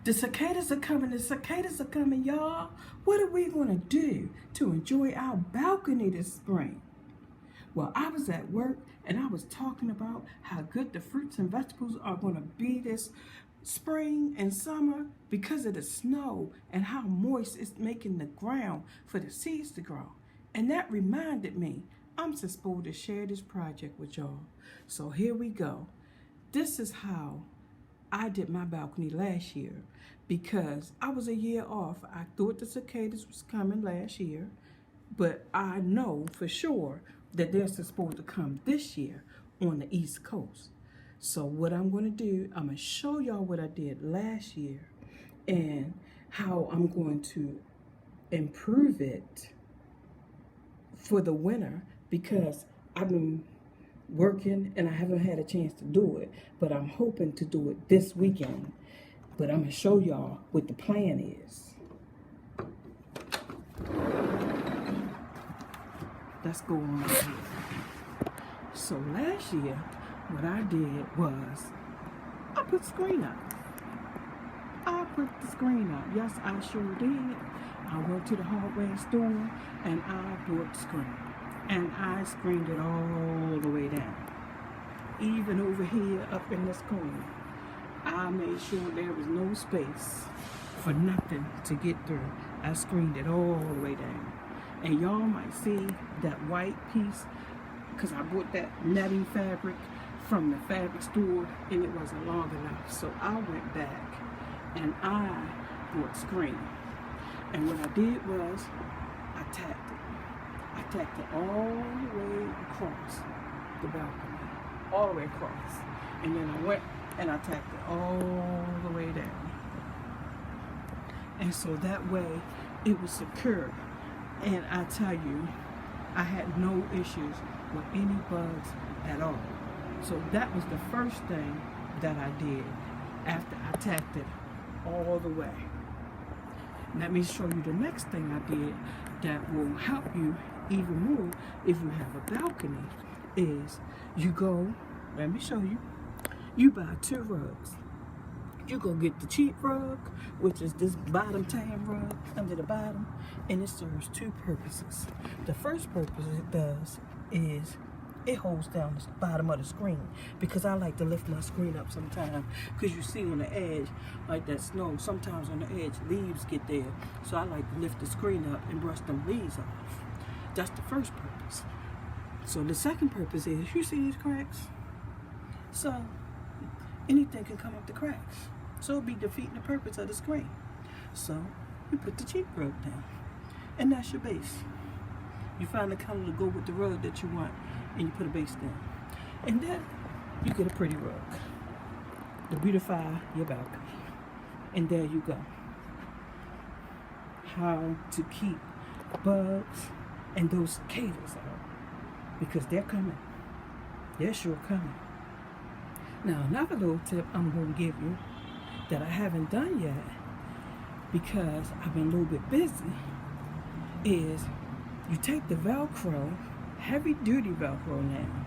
The cicadas are coming, y'all. What are we gonna do to enjoy our balcony this spring? Well, I was at work and I was talking about how good the fruits and vegetables are gonna be this spring and summer because of the snow and how moist it's making the ground for the seeds to grow. And that reminded me, I'm supposed to share this project with y'all. So here we go. This is how I did my balcony last year because I was a year off. I thought the cicadas was coming last year, but I know for sure that they're supposed to come this year on the East Coast. So what I'm going to do, I'm going to show y'all what I did last year and how I'm going to improve it for the winter because I've been working and I haven't had a chance to do it, but I'm hoping to do it this weekend. But I'm going to show y'all what the plan is. Let's go on here. So last year, what I did was I put the screen up. Yes, I sure did. I went to the hardware store and I bought the screen. And I screened it all the way down. Even over here up in this corner. I made sure there was no space for nothing to get through. I screened it all the way down. And y'all might see that white piece because I bought that netting fabric from the fabric store and it wasn't long enough. So I went back and I bought screen. And what I did was I tacked it. I tacked it all the way across the balcony, all the way across. And then I went and I tacked it all the way down. And so that way it was secure. And I tell you, I had no issues with any bugs at all. So that was the first thing that I did after I tacked it all the way. Let me show you the next thing I did that will help you even more if you have a balcony is you go, let me show you, you buy 2 rugs. You go get the cheap rug, which is this bottom tan rug under the bottom, and it serves 2 purposes. The first purpose it does is it holds down the bottom of the screen because I like to lift my screen up sometimes because you see on the edge, like that snow, sometimes on the edge leaves get there. So I like to lift the screen up and brush them leaves off. That's the first purpose. So the second purpose is, you see these cracks? So anything can come up the cracks. So it'll be defeating the purpose of the screen. So you put the cheap rug down and that's your base. You find the color to go with the rug that you want and you put a base down. And then you get a pretty rug to beautify your balcony. And there you go. How to keep bugs and those cicadas out because they're coming. They're sure coming. Now another little tip I'm going to give you that I haven't done yet because I've been a little bit busy is you take the Velcro, heavy duty Velcro now,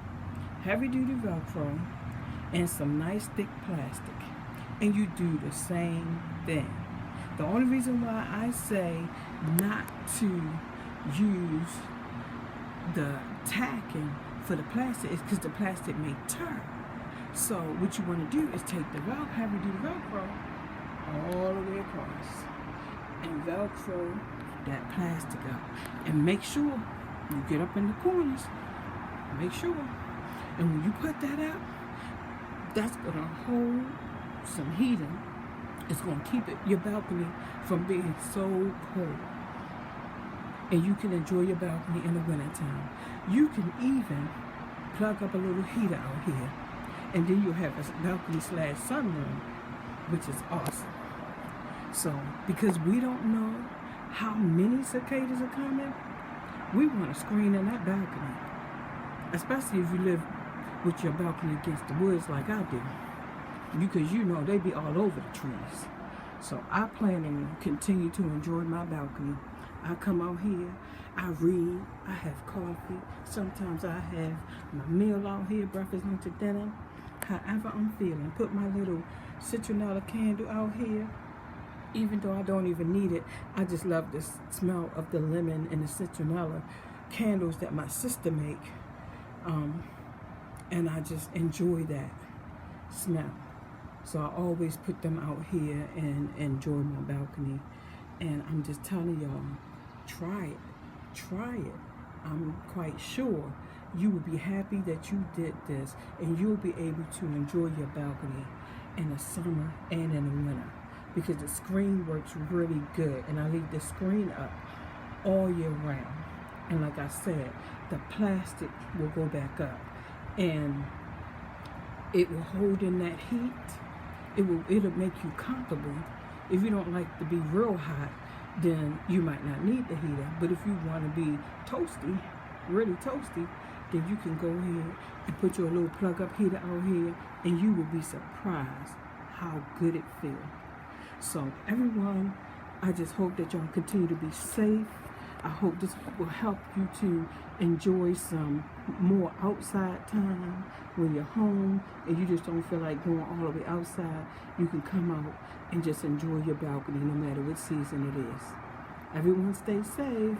heavy duty Velcro and some nice thick plastic and you do the same thing. The only reason why I say not to use the tacking for the plastic is because the plastic may tear. So what you want to do is take the heavy duty Velcro all the way across and Velcro that plastic up and make sure you get up in the corners, make sure. And when you put that out, that's going to hold some heating. It's going to keep your balcony from being so cold. And you can enjoy your balcony in the wintertime. You can even plug up a little heater out here. And then you'll have a balcony / sunroom, which is awesome. So, because we don't know how many cicadas are coming, we want to screen in that balcony. Especially if you live with your balcony against the woods like I do. Because you know they be all over the trees. So I plan to continue to enjoy my balcony. I come out here, I read, I have coffee. Sometimes I have my meal out here, breakfast, lunch, and dinner. However I'm feeling. Put my little citronella candle out here Even though I don't even need it, I just love the smell of the lemon and the citronella candles that my sister make. And I just enjoy that smell. So I always put them out here and enjoy my balcony. And I'm just telling y'all, try it. Try it. I'm quite sure you will be happy that you did this, and you'll be able to enjoy your balcony in the summer and in the winter, because the screen works really good, and I leave the screen up all year round. And like I said, the plastic will go back up, and it will hold in that heat. It'll make you comfortable. If you don't like to be real hot, then you might not need the heater. But if you want to be toasty, really toasty, then you can go ahead and put your little plug up heater out here, and you will be surprised how good it feels. So everyone, I just hope that y'all continue to be safe. I hope this will help you to enjoy some more outside time when you're home and you just don't feel like going all the way outside. You can come out and just enjoy your balcony no matter what season it is. Everyone stay safe.